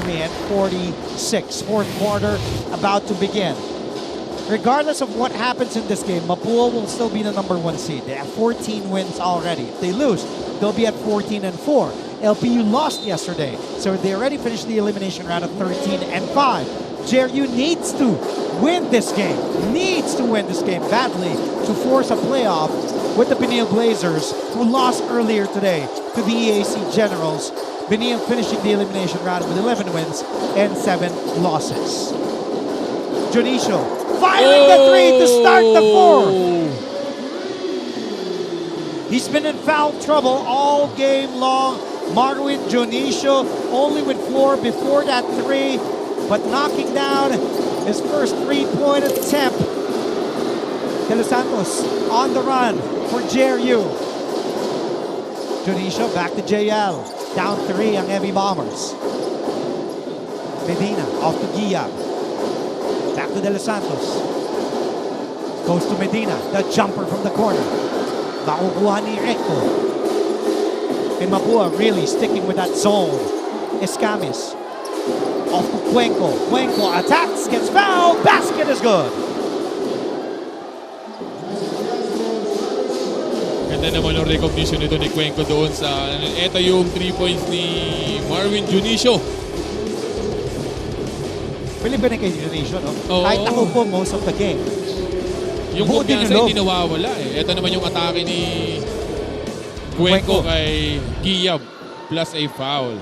43-46. Fourth quarter about to begin. Regardless of what happens in this game, Mapua will still be the number 1 seed. They have 14 wins already. If they lose, they'll be at 14-4. LPU lost yesterday, so they already finished the elimination round at 13-5. JRU needs to win this game. Needs to win this game badly to force a playoff with the Benil Blazers, who lost earlier today to the EAC Generals. Benil finishing the elimination round with 11 wins and 7 losses. Junicio firing the 3 to start the 4th. He's been in foul trouble all game long. Marwin Junicio only with 4 before that 3, but knocking down his first 3-point attempt. De Los Santos on the run for JRU. Junicio back to JL. Down 3 ang Heavy Bombers. Medina off to Guillab. Back to De Los Santos. Goes to Medina. The jumper from the corner. Makukuha ni Recto. And Mapua really sticking with that zone. Escamis. Off to Cuenco. Cuenco attacks, gets fouled. Basket is good. Ganda naman ang recognition nito ni Cuenco doon sa... Ito yung 3 points ni Marwin Junicio. Really ba kay Junicio, no? Oo. Kahit ako po most of the game. Yung kumpiyansa hindi nawawala eh. Ito naman yung atake ni Cuenco kay Guillab plus a foul.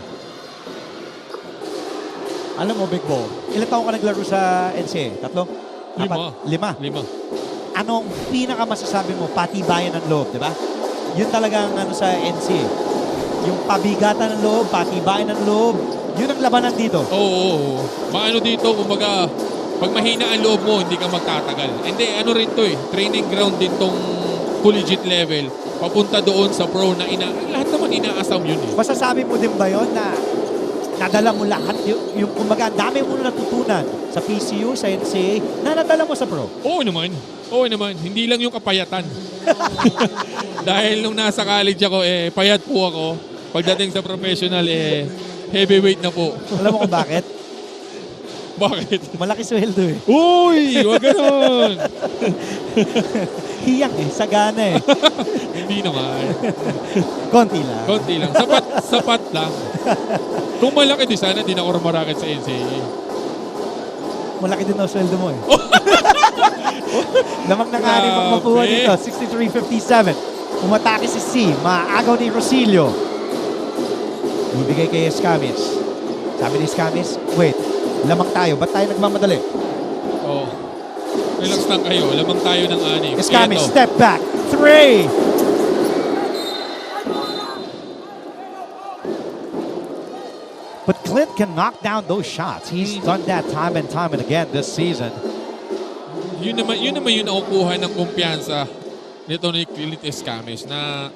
Alam mo, Big Bo, ilang taon ka naglaro sa NCAA? 3? 5? Anong pinaka-masasabi mo? Patibayan ng loob, di ba? Yun talagang ano sa NCAA. Yung pabigatan ng loob, patibayan ng loob, yun ang labanan dito. Oo. Maano dito, kumbaga, pag mahina ang loob mo, hindi ka magtatagal. Hindi, ano rin to eh. Training ground din tong collegiate level. Papunta doon sa pro na lahat naman inaasam yun eh. Masasabi mo din ba yun na nadala mo lahat yung kumbaga dami mo natutunan sa PCU, sa NCAA, na nadala mo sa pro? Oo naman. Hindi lang yung kapayatan. Dahil nung nasa college ako, payat po ako. Pagdating sa professional, heavyweight na po. Alam mo kung bakit? Bakit? Malaki sweldo eh. Uy! Wag ganon! Hiyak eh, sagana eh. Hindi naman. Konti lang. Sapat lang. Kung malaki din sana, di na ako rumarakit sa NCAA. Malaki din ang sweldo mo eh. Lamang na nga rin magmapuha dito. 63-57. Umatake si C. Maagaw ni Rosilio. Ibigay kay Escamis. Sabi ni Escamis, wait, lamang tayo. Ba't tayo nagmamadali? Oh. Relax lang kayo. Lamang tayo ng 6. Escamis, step back. 3! But Clint can knock down those shots. He's done that time and again this season. Yun naman yung nakukuha ng kumpiyansa nito ni Clint Escamis na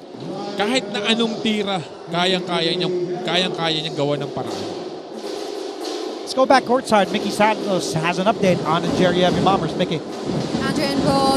kahit na anong tira, kayang-kaya niyang gawa ng paraan. Let's go back courtside. Mickey Santos has an update on the JRU Heavy Bombers. Mickey.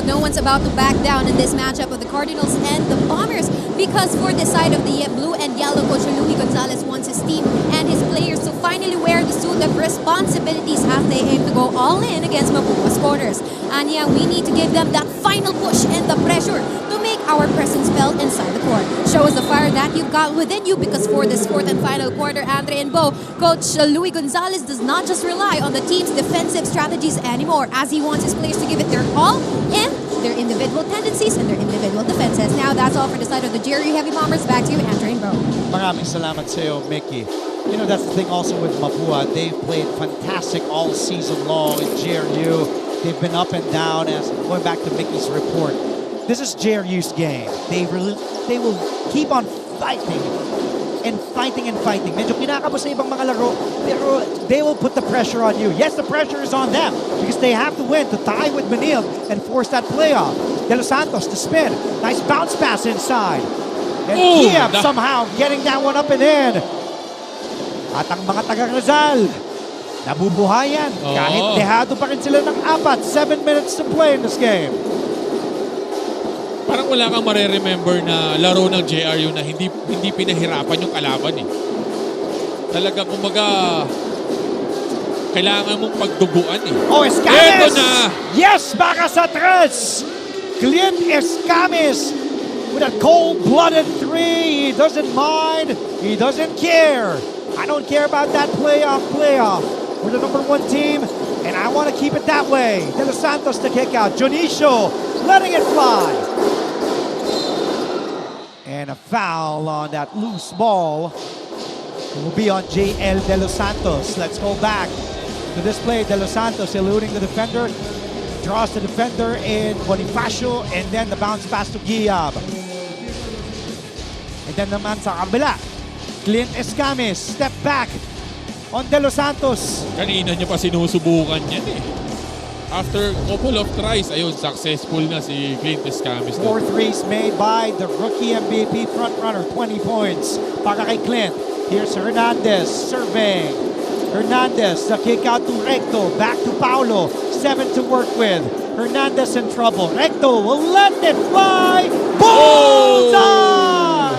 No one's about to back down in this matchup of the Cardinals and the Bombers, because for the side of the blue and yellow, Coach Louis Gonzalez wants his team and his players to finally wear the suit of responsibilities as they aim to go all in against Mapua's quarters. And yeah, we need to give them that final push and the pressure to make our presence felt inside the court. Show us the fire that you've got within you, because for this 4th and final quarter, Andre and Bo, Coach Louis Gonzalez does not just rely on the team's defensive strategies anymore, as he wants his players to give it their all in their individual tendencies and their individual defenses. Now, that's all for the side of the JRU Heavy Bombers. Back to you, Andre and Bo. Maraming salamat sa iyo, Mickey. You know, that's the thing also with Mapua. They've played fantastic all season long in JRU. They've been up and down, as going back to Mickey's report. This is JRU's game. They will keep on fighting and fighting and fighting. Medyo kinakabo sa ibang mga laro, pero they will put the pressure on you. Yes, the pressure is on them because they have to win to tie with Benil and force that playoff. De Los Santos to spin. Nice bounce pass inside. And Kiev somehow getting that one up and in. At ang mga taga-Rizal, nabubuhayan. Kahit dehado pa rin sila ng 7 minutes to play in this game. Parang wala kang mareremember na laro ng JRU na hindi pinahirapan yung kalaban eh. Talaga kumbaga kailangan mong pagduguan eh. Oh, Escamis! Eto na! Yes, baka sa tres! Clint Escamis with a cold-blooded three. He doesn't mind. He doesn't care. I don't care about that playoff. We're the number one team, and I want to keep it that way. De Los Santos to kick out. Junicio letting it fly. And a foul on that loose ball. It will be on JL De Los Santos. Let's go back to this play. De Los Santos eluding the defender. Draws the defender in Bonifacio, and then the bounce pass to Giab. And then naman sa kabila, Clint Escamis, step back on De Los Santos. Kanina niya pa sinusubukan yan eh. After couple of tries, ayun, successful na si Clint Escamis. 4 threes made by the rookie MVP frontrunner, 20 points para kay Clint. Here's Hernandez serving. Hernandez, the kick out to Recto, back to Paulo, 7 to work with. Hernandez in trouble. Recto will let it fly. Bullseye!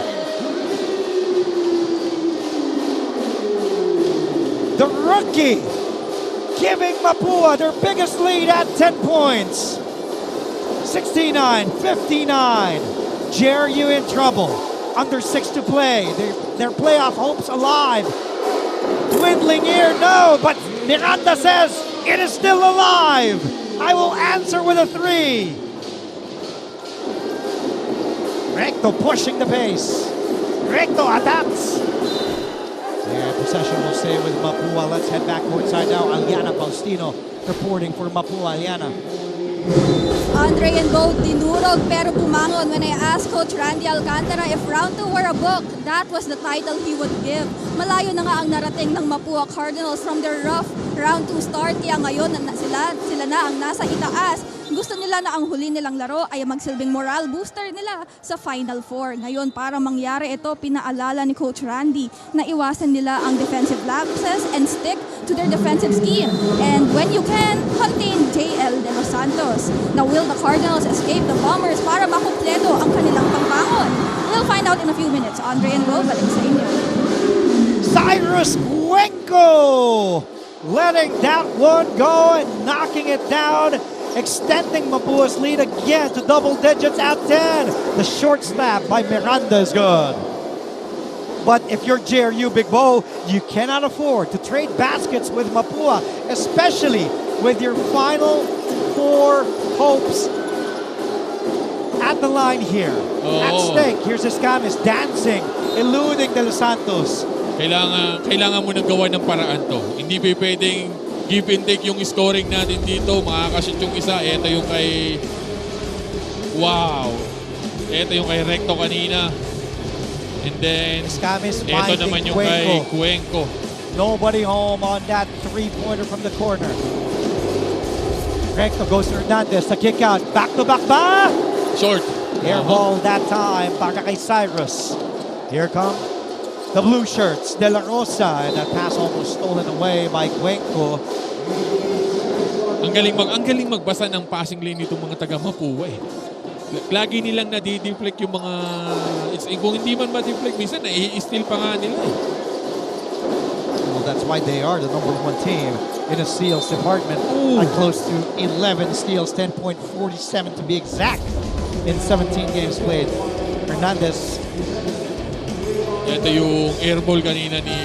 The rookie giving Mapua their biggest lead at 10 points. 69-59. JRU in trouble. Under 6 to play. Their playoff hopes alive. Dwindling here, no, but Miranda says it is still alive. I will answer with a 3. Recto pushing the pace. Recto adapts. And possession will stay with Mapua. Let's head back courtside now. Aliana Faustino reporting for Mapua. Aliana. Andre and Bo dinurog pero bumangon when I asked Coach Randy Alcantara if round 2 were a book, that was the title he would give. Malayo na nga ang narating ng Mapua Cardinals from their rough round 2 start, kaya ngayon sila na ang nasa itaas. Gusto nila na ang huli nilang laro ay magsilbing moral booster nila sa Final Four. Ngayon, para mangyari ito, pinaalala ni Coach Randy na iwasan nila ang defensive lapses and stick to their defensive scheme. And when you can, contain JL De Los Santos. Now, will the Cardinals escape the Bombers para makumpleto ang kanilang pangbangon? We'll find out in a few minutes. Andre and Bo, balik sa inyo. Cyrus Cuenco letting that one go and knocking it down, extending Mapua's lead again to double digits at 10. The short slap by Miranda is good. But if you're JRU, Big Bo, you cannot afford to trade baskets with Mapua, especially with your final 4 hopes at the line here. At stake, here's Escamis dancing, eluding De Los Santos. Kailangan mo nang gawa ng paraan to. Hindi pwedeng give and take yung scoring natin dito. Makakashoot yung isa. Ito yung kay... Wow! Ito yung kay Recto kanina. And then... Escamis ito naman yung kay Cuenco. Nobody home on that three-pointer from the corner. Recto goes to Hernandez. The kick out. Back-to-back ba? Short. Air ball that time. Para kay Cyrus. Here come the blue shirts. De La Rosa. And that pass almost stolen away by Cuenco. Ang galing magbasa ng passing lane nitong mga taga Mapua eh. Lagi nilang nadideflect yung mga... kung hindi man ma-deflect, minsan nai-steal pa nga nila eh. Well, that's why they are the number 1 team in the steals department. At close to 11 steals, 10.47 to be exact in 17 games played. Hernandez. Ito yung airball kanina ni...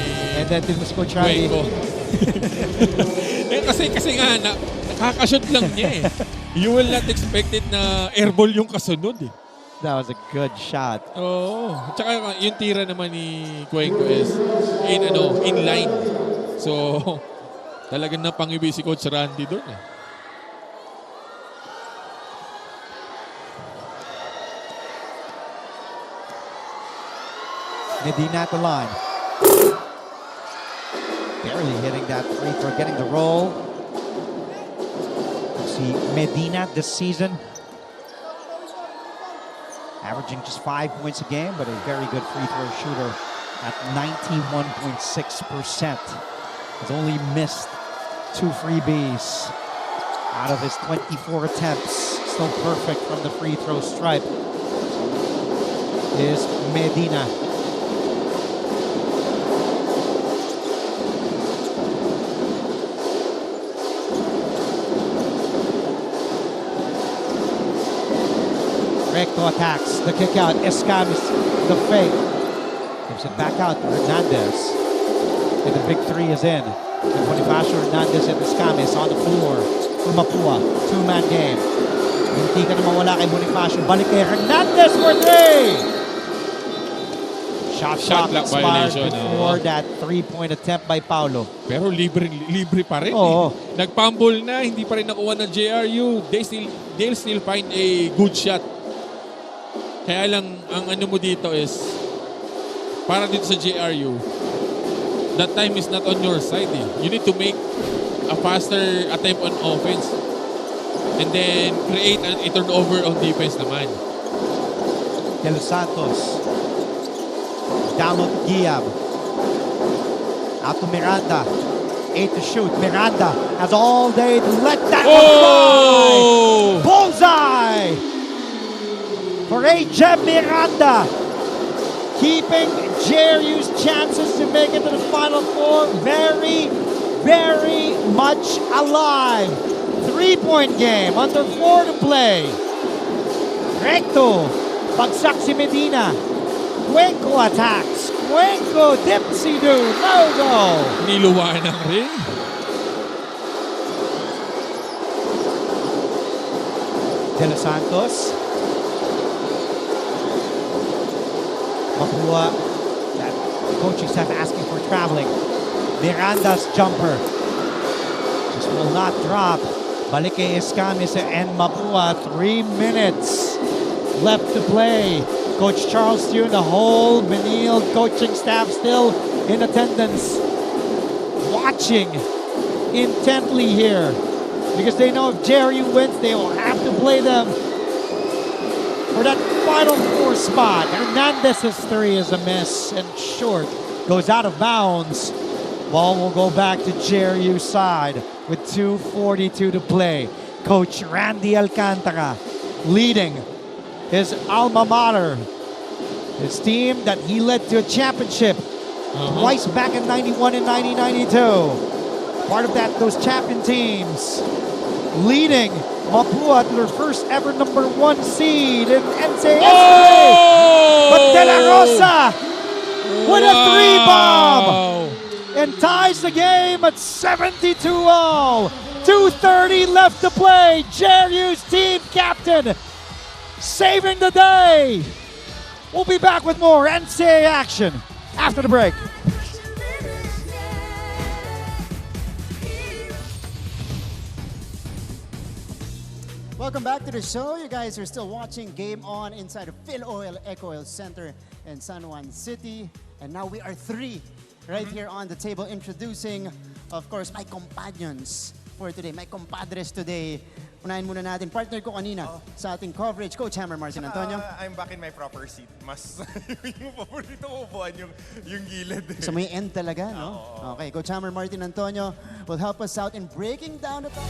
And then Timus Cochrandy. kasi nga, nakakashoot lang niya eh. You will not expect it na airball yung kasunod eh. That was a good shot. Oo. Tsaka yung tira naman ni Cuenco is in line. So, talagang napangibi si Coach Randy doon eh. Medina at the line. Barely hitting that free throw, getting the roll. See Medina this season averaging just 5 points a game, but a very good free throw shooter at 91.6%. Has only missed 2 freebies out of his 24 attempts. Still perfect from the free throw stripe is Medina. Recto attacks. The kick out. Escamis. The fake. Gives it back out to Hernandez. And the big three is in. And Bonifacio, Hernandez, and Escamis on the floor for Mapua. Two-man game. Hindi ka na mawala kay Bonifacio. Balik kay Hernandez for three! Shot clock expired violation, before that three-point attempt by Paulo. Pero libre pa rin. Oo. Nagpumble na, hindi pa rin nakuha ng JRU. They'll still find a good shot. Kaya lang, ang ano mo dito is, para dito sa JRU, that time is not on your side. You need to make a faster attempt on offense. And then, create a turnover on defense naman. De Los Santos. Down low to Giab. Out to Miranda. 8 to shoot. Miranda has all day to let that one fly. Bullseye for AJ Miranda. Keeping JRU's chances to make it to the Final Four very, very much alive. 3-point game. Under 4 to play. Recto. Bagsak si Medina. Cuenco attacks. Cuenco, dipsy-do, no-go. Niluwa ng ring. De Los Santos. Mapua. That coaching staff asking for traveling. Miranda's jumper. Just will not drop. Balik kay Escamis and Mapua. 3 minutes left to play. Coach Charles Tune, the whole Benil coaching staff still in attendance, watching intently here because they know if JRU wins, they will have to play them for that Final Four spot. Hernandez's three is a miss and short, goes out of bounds. Ball will go back to JRU side with 2:42 to play. Coach Randy Alcantara leading his alma mater, his team that he led to a championship twice back in 91 and 1992. Part of that, those champion teams, leading Mapua to their first ever #1 seed in NCAA. But De La Rosa with a 3-bomb and ties the game at 72-all. 2:30 left to play. JRU's team captain saving the day. We'll be back with more NCAA action after the break. Welcome back to the show. You guys are still watching Game On inside of Phil Oil Eco Oil Center in San Juan City. And now we are three right here on the table introducing, of course, my companions for today, my compadres today. Unahin muna natin, partner ko kanina sa ating coverage, Coach Hammer Martin Antonio. I'm back in my proper seat. Mas yung paborito ko upuan yung gilid. So may end talaga, no? Okay, Coach Hammer Martin Antonio will help us out in breaking down the top.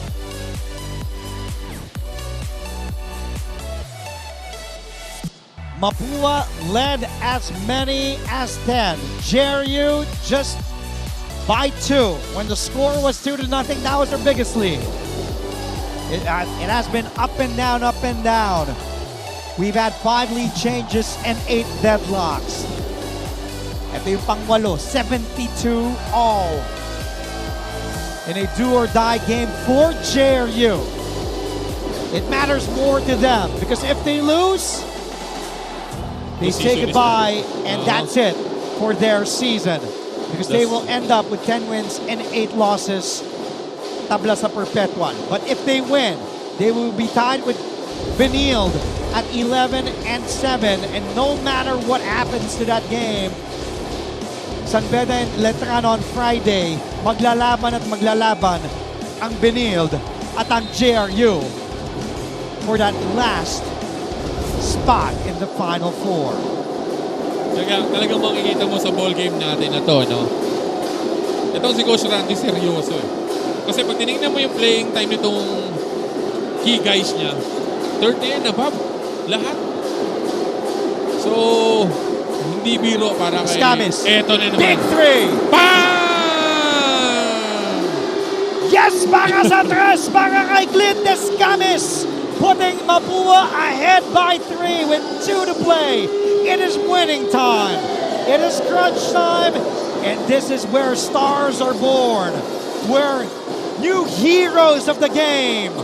Mapua led as many as 10. JRU just by 2. When the score was 2-0, that was their biggest lead. It has been up and down, up and down. We've had 5 lead changes and 8 deadlocks. Ito yung pang-walo, 72-all. In a do-or-die game for JRU. It matters more to them because if they lose, they say goodbye and that's it for their season. Because they will end up with 10 wins and 8 losses. Tabla sa perpetual. But if they win, they will be tied with Benilde at 11 and 7. And no matter what happens to that game, San Beda and Letran on Friday, maglalaban at maglalaban ang Benilde at ang JRU for that last spot in the Final Four. Talagang makikita mo sa ball game natin na to, no? Itong si Coach Randy seryoso eh. Kasi pag tinignan mo yung playing time nitong key guys niya, 30 and above, lahat. So, hindi biro para kay... Escamis. Eto na naman. Big three! Bam! Yes, para sa tres, para kay Clint Escamis. putting Mapua ahead by 3 with 2 to play. It is winning time. It is crunch time. And this is where stars are born. Where new heroes of the game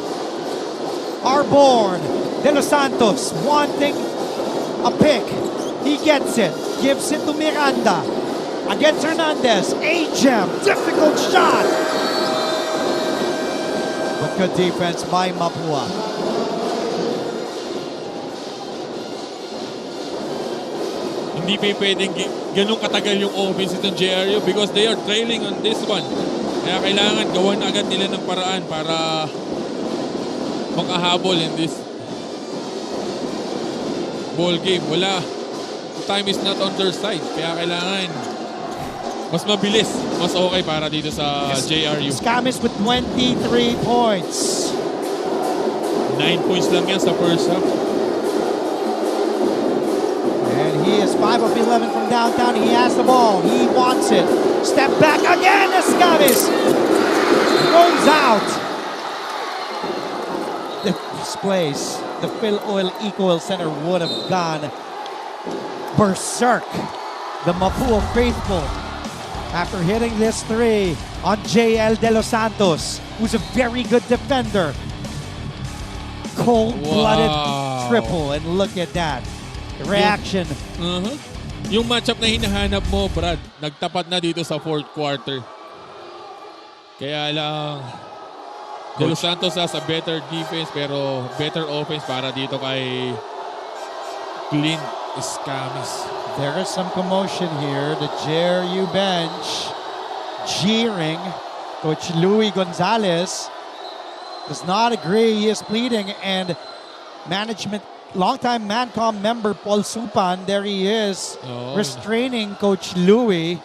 are born. De Los Santos wanting a pick. He gets it. Gives it to Miranda. Against Hernandez. A-gem. Difficult shot. But good defense by Mapua. Hindi pa pwedeng ganun katagal yung offense itong JRU because they are trailing on this one. Kaya kailangan gawan agad nila ng paraan para makahabol in this ball game. Wala. Time is not on their side. Kaya kailangan mas mabilis, mas okay para dito sa JRU. Escamis with 23 points. 9 points lang yan sa first half. And he is 5 of 11 from downtown. He has the ball. He wants it. Step back again. Escamis rolls out. This place, the Phil Oil Eco Center would have gone berserk. The Mapua faithful, after hitting this 3 on JL De Los Santos, who's a very good defender. Cold-blooded triple, and look at that. The reaction. Yung matchup na hinahanap mo, Brad, nagtapat na dito sa fourth quarter. Kaya lang, De Los Santos has a better defense pero better offense para dito kay Clint Escamis. There is some commotion here. The JRU bench jeering. Coach Louis Gonzalez does not agree. He is pleading, and management, longtime Mancom member Paul Supan, there he is, restraining Coach Louis.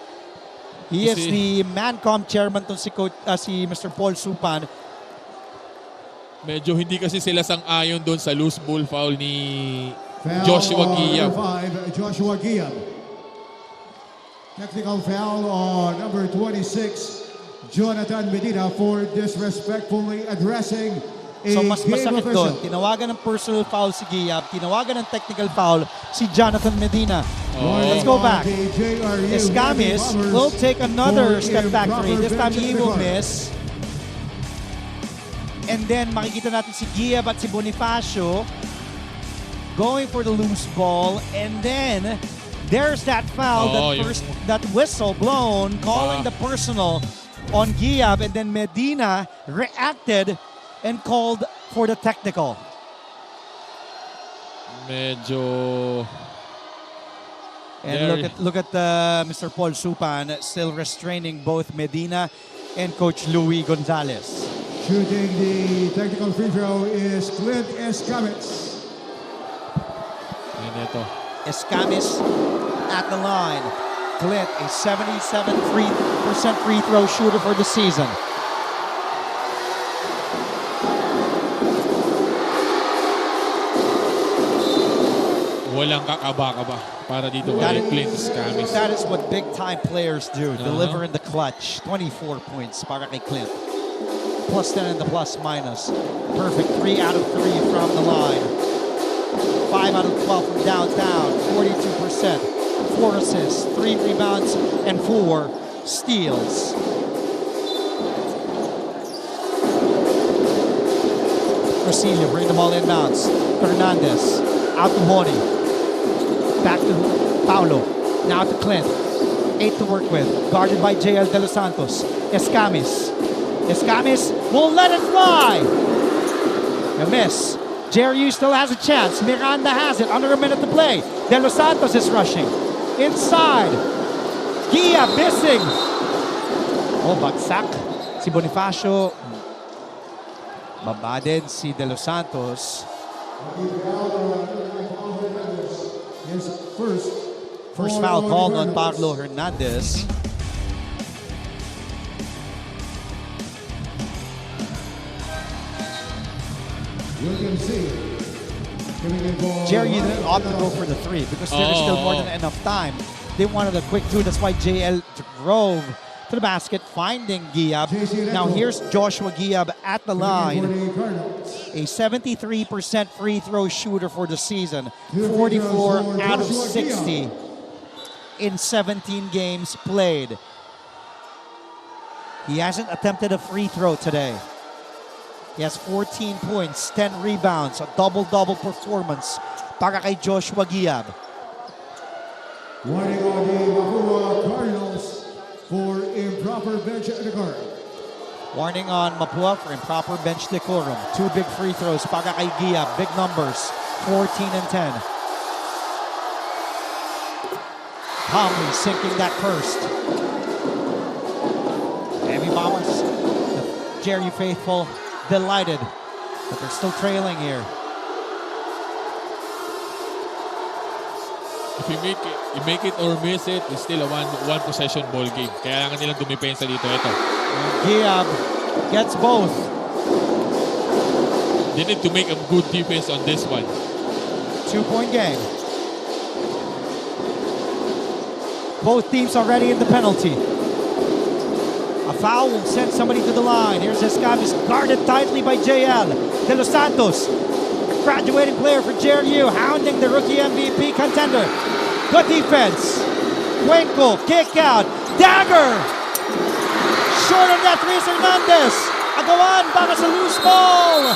He is the Mancom chairman to si Mr. Paul Supan. Medyo hindi kasi sila sang-ayon doon sa loose ball foul ni Joshua Guillab. Joshua Guillab. Technical foul on number 26, Jonathan Medina, for disrespectfully addressing a So mas game masakit official. doon. Tinawagan ng personal foul si Guillab. Tinawagan ng technical foul si Jonathan Medina. Let's go back. Escamis will take another step back three. This time he will miss. And then makikita natin si Guillab at si Bonifacio going for the loose ball. And then there's that foul, that whistle blown, calling the personal on Guillab. And then Medina reacted and called for the technical. Medyo... And look at Mr. Paul Supan still restraining both Medina and Coach Louis Gonzalez. Shooting the technical free throw is Clint Escamis. And ito. Escamis at the line. Clint, a 77% free throw shooter for the season. Walang kakaba-kaba para dito kay Clint Escamis. That is what big-time players do. Deliver in the clutch. 24 points para kay Clint. Plus 10 in the plus-minus. Perfect 3 out of 3 from the line. 5 out of 12 from downtown. 42%. 4 assists, 3 rebounds, and 4 steals. Rosillo bring the ball inbounds. Hernandez out to Boni. Back to Paulo. Now to Clint. 8 to work with. Guarded by JL De Los Santos. Escamis. Escamis will let it fly. A miss. JRU still has a chance. Miranda has it. Under a minute to play. De Los Santos is rushing. Inside. Gia missing. Oh, bagsak. Si Bonifacio. Baba din si De Los Santos. First foul called on Pablo Hernandez. Jerry didn't opt to go for the 3 because there is still more than enough time. They wanted a quick 2. That's why JL drove to the basket, finding Guillab. Now here's Joshua Guillab at the line. a 73% free throw shooter for the season, 44 out of 60 in 17 games played. He hasn't attempted a free throw today. He has 14 points, 10 rebounds, a double-double performance para kay Joshua Giab. Warning on the Mapua Cardinals for improper bench decorum. Warning on Mapua for improper bench decorum. 2 big free throws para kay Giab. Big numbers, 14 and 10. Calmly sinking that first. Heavy Bombers, the JRU faithful, delighted, but they're still trailing here. If you make it or miss it, it's still a one possession ball game. Kailangan nilang dumipensa dito. Ito. Giab gets both. They need to make a good defense on this one. 2-point game. Both teams already in the penalty. A foul will send somebody to the line. Here's Escamis, guarded tightly by JL. De Los Santos, a graduating player for JRU, hounding the rookie MVP contender. Good defense. Cuenco, kick out. Dagger! Short of that, Luis Hernandez. Agawan, baka sa loose ball.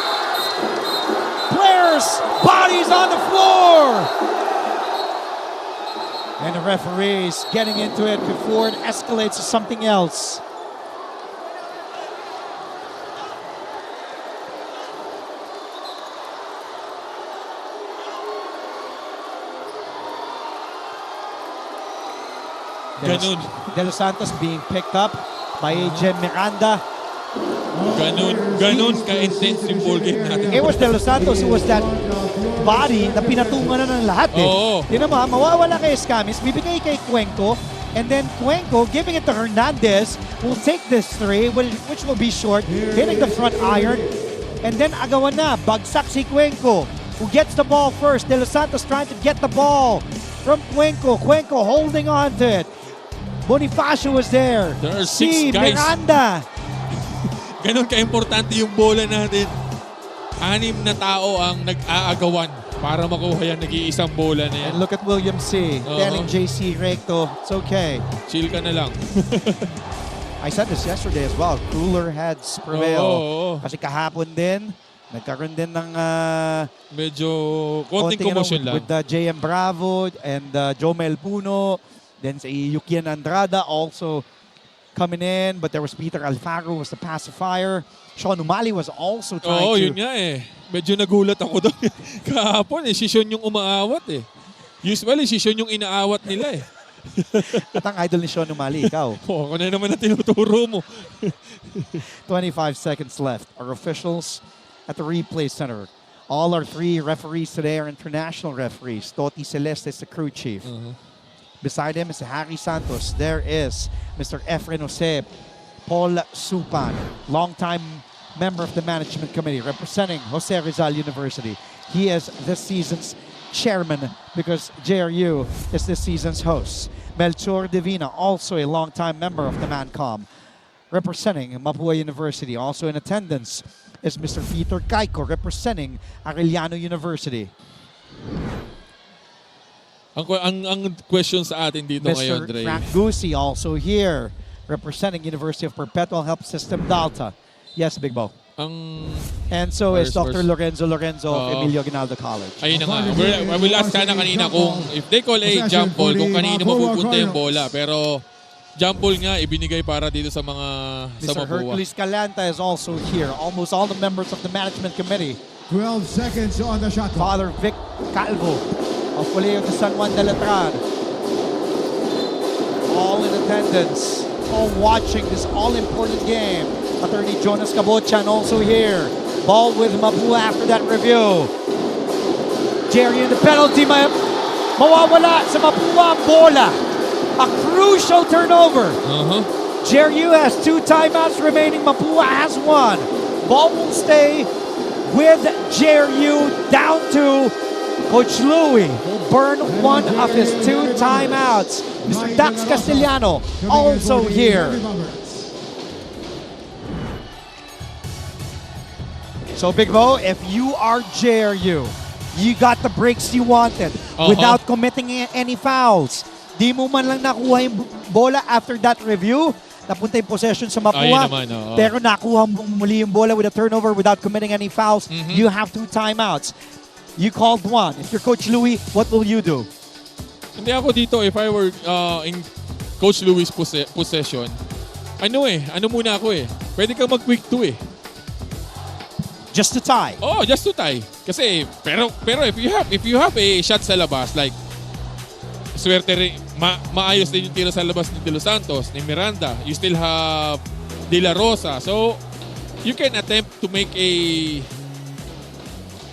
Players, bodies on the floor. And the referees getting into it before it escalates to something else. Ganun. De Los Santos being picked up by Jen Miranda. Ganun ka-intense yung ball game natin. It was De Los Santos who was that body na pinatungan na ng lahat eh. Oo. Yun naman, mawawala kay Escamis, bibigay kay Cuenco, and then Cuenco giving it to Hernandez, will take this three, which will be short, hitting the front iron, and then agawan na, bagsak si Cuenco, who gets the ball first. De Los Santos trying to get the ball from Cuenco. Cuenco holding on to it. Bonifacio was there. There are 6 guys. Miranda. Ganun ka-importante yung bola natin. 6 na tao ang nag-aagawan para makuha yan nag-iisang bola na yan. And look at William C. Telling JC Recto, it's okay. Chill ka na lang. I said this yesterday as well. Cooler heads prevail. Oo. Kasi kahapon din, nagkaroon din ng Medyo konting commotion lang. with JM Bravo and Jomel Puno. Then si Yukian Andrada also coming in, but there was Peter Alfaro was the pacifier. Sean Umali was also trying Oo, to... yun nga eh. Medyo nagulat ako doon. Kahapon eh, si Sean yung umaawat eh. Usually, si Sean yung inaawat nila eh. At ang idol ni Sean Umali, ikaw. Oh, ako na naman na tinuturo mo. 25 seconds left. Our officials at the replay center. All our 3 referees today are international referees. Toti Celeste is the crew chief. Beside him is Harry Santos. There is Mr. Efren Jose, Paul Supan, longtime member of the management committee representing Jose Rizal University. He is this season's chairman because JRU is this season's host. Melchor Divina, also a longtime member of the MANCOM, representing Mapua University. Also in attendance is Mr. Peter Caico, representing Arellano University. Ang question sa atin dito ngayon, Mr. Dre. Frank Gusi also here, representing University of Perpetual Health System Dalta. Yes, Big Bo. And so is Dr. Lorenzo of Emilio Aguinaldo College. Ayun na nga. I will ask ka na kanina kung if they call a jump ball, kung kanino mapupunta yung bola. Pero jump ball nga, ibinigay para dito sa mga sa Mr. Mapua. Hercules Calanta is also here. Almost all the members of the management committee. 12 seconds on the shot clock. Father Vic Calvo of Colegio de San Juan de Letran. All in attendance, all watching this all-important game. Attorney Jonas Cabochan also here. Ball with Mapua after that review. Jerry in the penalty, mawawala sa Mapua ang bola. A crucial turnover. JRU has 2 timeouts remaining. Mapua has 1. Ball will stay with JRU down to Coach Louie will burn one of his 2 timeouts. Mr. Dax Castellano also here. So, Big Bo, if you are JRU, you got the breaks you wanted without committing any fouls. Di mo man lang nakuha yung bola after that review. Napunta yung possession sa Mapua. Pero nakuha mo muli yung bola with a turnover without committing any fouls. You have 2 timeouts. You called one. If you're Coach Louis, what will you do? Hindi ako dito, if I were in Coach Louis' possession, ano muna ako eh. Pwede kang mag-quick 2 eh. Just to tie. Oh, just to tie. Kasi, pero if you have a shot sa labas, like, swerte rin, maayos din yung tira sa labas ni De Los Santos, ni Miranda. You still have De La Rosa. So, you can attempt to make a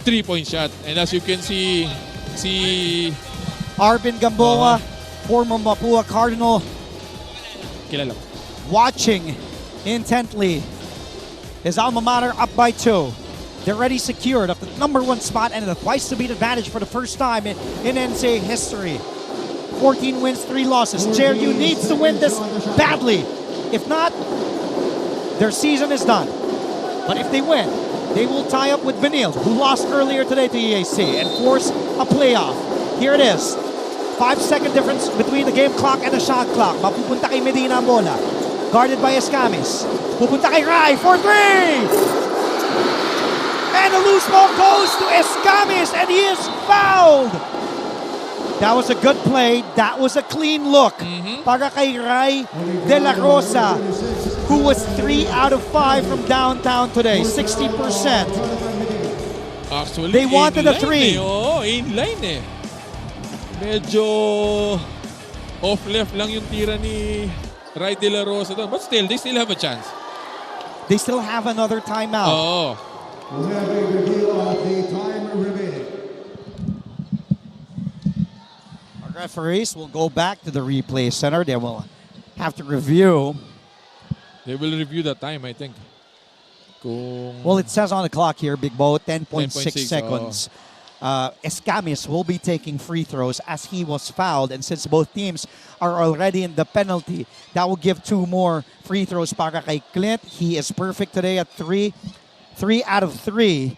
3-point shot. And as you can see, Arvin Gamboa, former Mapua Cardinal, kilala. watching intently. His alma mater up by 2. They're already secured of the #1 spot and a twice-to-beat advantage for the first time in NCAA history. 14 wins, 3 losses. JRU needs to win this badly. If not, their season is done. But if they win, they will tie up with Benil, who lost earlier today to EAC, and force a playoff. Here it is. 5-second difference between the game clock and the shot clock. Mapupunta kay Medina ang bola. Guarded by Escamis. Pupunta kay Rai for 3! And a loose ball goes to Escamis, and he is fouled! That was a good play. That was a clean look para kay Rai De La Rosa, who was 3 out of 5 from downtown today, 60%. Actually, They wanted a 3. Inline eh. Medyo off-left lang yung tira ni Rai De La Rosa doon. But still, they still have a chance. They still have another timeout. Oo. We have a review of the time remaining. Our referees will go back to the replay center. They will have to review. They will review the time, I think. Well, it says on the clock here, Big Bo, 10.6 10.6, seconds. Escamis will be taking free throws as he was fouled. And since both teams are already in the penalty, that will give 2 more free throws para kay Clint. He is perfect today at 3. 3 out of 3.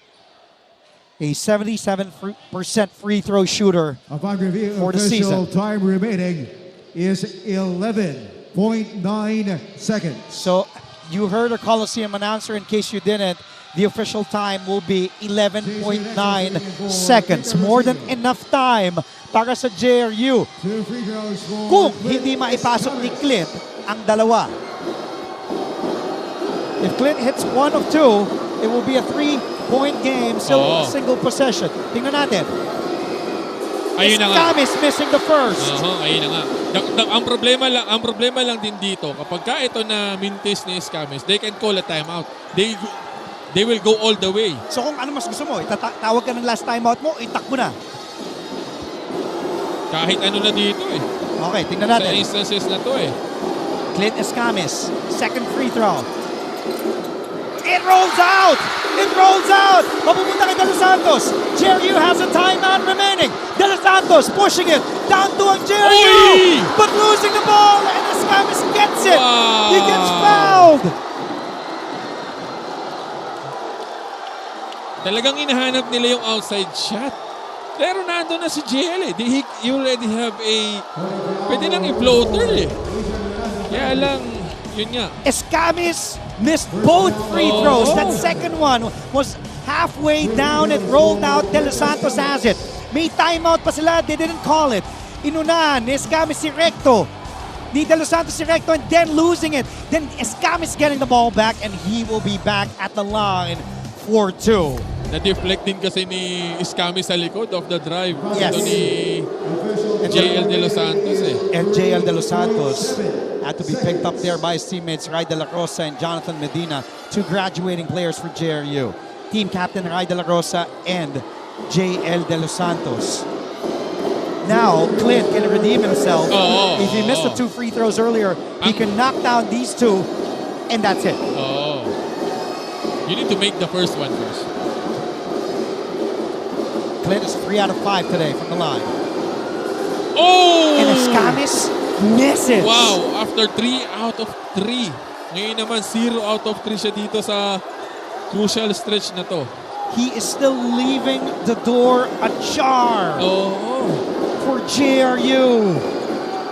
A 77% free throw shooter Upon review, for the official season. time remaining is 11.9 seconds. So you heard our Coliseum announcer. In case you didn't, the official time will be 11.9 seconds. More than enough time para sa JRU. 2 free throws for Kung hindi maipasok ni Clint ang dalawa. If Clint hits 1 of 2, it will be a 3-point game, still a single possession. Tingnan natin. Ayun na nga. Escamis missing the first. Ayun na nga. Ang problema lang din dito, kapag ka ito na mintis ni Escamis, they can call a timeout. They will go all the way. So kung ano mas gusto mo, tawag ka ng last timeout mo, itakbo na. Kahit ano na dito eh. Okay, tingnan Sa natin. instances na to eh. Clint Escamis, second free throw. It rolls out! It rolls out! Mapupunta kay De Los Santos. JRU has a timeout remaining. De Los Santos pushing it down to ang JRU, Oy! but losing the ball, and Escamis gets it. Wow! He gets fouled. Talagang inahanap nila yung outside shot. Pero nandun na si JL eh. You already have a... Pwede nang i-floater eh. Kaya lang, yun nga. Escamis missed both free throws. That second one was halfway down. It rolled out. De Los Santos has it. May timeout pa sila. They didn't call it. Inunahan ni Escamis si Recto. Ni De Los Santos si Recto and then losing it. Then Escamis getting the ball back and he will be back at the line for 2. Na-deflect din kasi ni Escamis sa likod of the drive. Yes. Ito ni JL De Los Santos eh. And JL De Los Santos had to be picked up there by his teammates Rai De La Rosa and Jonathan Medina, 2 graduating players for JRU. Team captain Rai De La Rosa and JL De Los Santos. Now, Clint can redeem himself. If he missed the 2 free throws earlier, he can knock down these 2, and that's it. You need to make the first one first. Clint is 3 out of 5 today from the line. Oh! And Escamis misses. Wow, after 3 out of 3. Ngayon naman 0 out of 3 siya dito sa crucial stretch na to. He is still leaving the door ajar Oo. for JRU.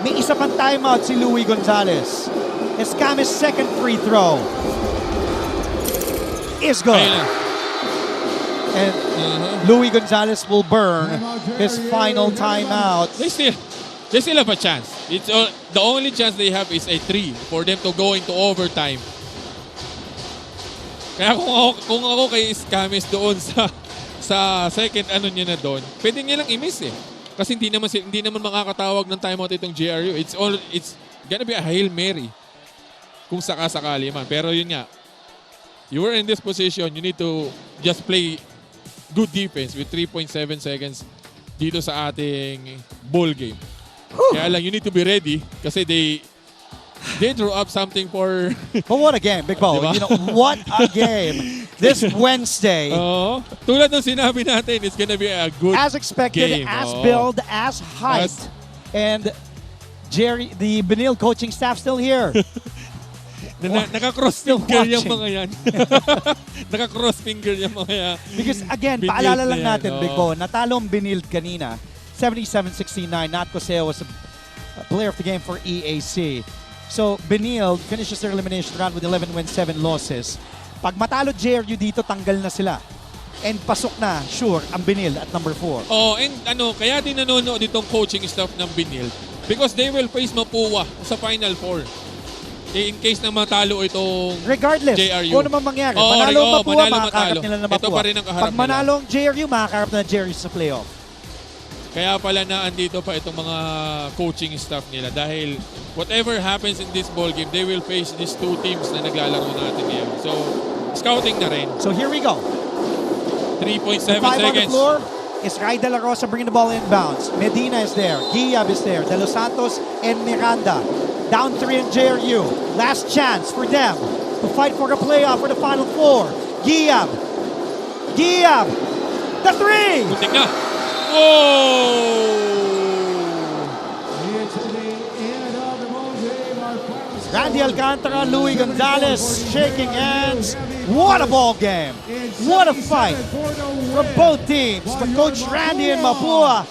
May isa pang timeout si Louie Gonzalez. Escamis' second free throw is good. Ayun na. And Louie Gonzalez will burn his final timeout. They still have a chance. It's the only chance they have is a 3 for them to go into overtime. Kaya kung ako kay Escamis doon sa second ano niya na doon, pwede niya lang i-miss eh. Kasi hindi naman makakatawag ng timeout itong JRU. It's gonna be a Hail Mary kung sakasakali man. Pero yun nga, you were in this position, you need to just play good defense with 3.7 seconds dito sa ating ball game. Kaya lang, you need to be ready kasi they drew up something for... But what a game, Big Bo. Diba? You know, what a game this Wednesday. Oo. Tulad ng sinabi natin, it's gonna be a good As expected, game. as Oo. billed, as hyped. And Jerry, the Benil coaching staff still here. Naka-cross Still finger yung watching. mga yan. Naka-cross finger yung mga yan. Because again, Binild paalala na lang yan, natin, oo. Big Bo, natalo ang Benil kanina. 77-69. Nat Coseo was a player of the game for EAC. So, Benil finishes their elimination round with 11 wins, 7 losses. Pag matalo JRU dito, tanggal na sila. And pasok na, sure, ang Benil at number 4. Oh, and kaya din nanonood itong coaching staff ng Benil because they will face Mapua sa Final Four. In case na matalo itong Regardless, JRU. kung ano man mangyari, Oo, manalo ang Mapua, manalo, makakaharap matalo. nila na Ito Mapua. pa rin ang kaharap Pag manalo ang JRU, makakaharap na JRU sa playoff. Kaya pala na andito pa itong mga coaching staff nila dahil whatever happens in this ball game, they will face these two teams na naglalaro natin ngayon. So, scouting na rin. So here we go. 3.7 Five on the seconds. floor is Ray De La Rosa bringing the ball inbounds. Medina is there. Giab is there. De Los Santos and Miranda. Down 3 in JRU. Last chance for them to fight for the playoff for the Final Four. Giab. Giab. The 3. Putik na. Whoa! It's the end of the ball game. Our final Randy Alcantara, Louie Gonzalez shaking hands. What a ball game. What a fight from both teams. But Coach Randy and Mapua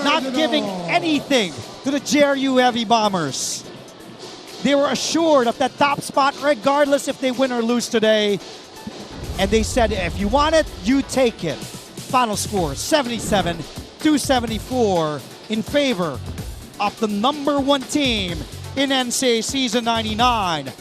not giving anything to the JRU Heavy Bombers. They were assured of that top spot regardless if they win or lose today. And they said, if you want it, you take it. Final score, 77-74 in favor of the number 1 team in NCAA Season 99.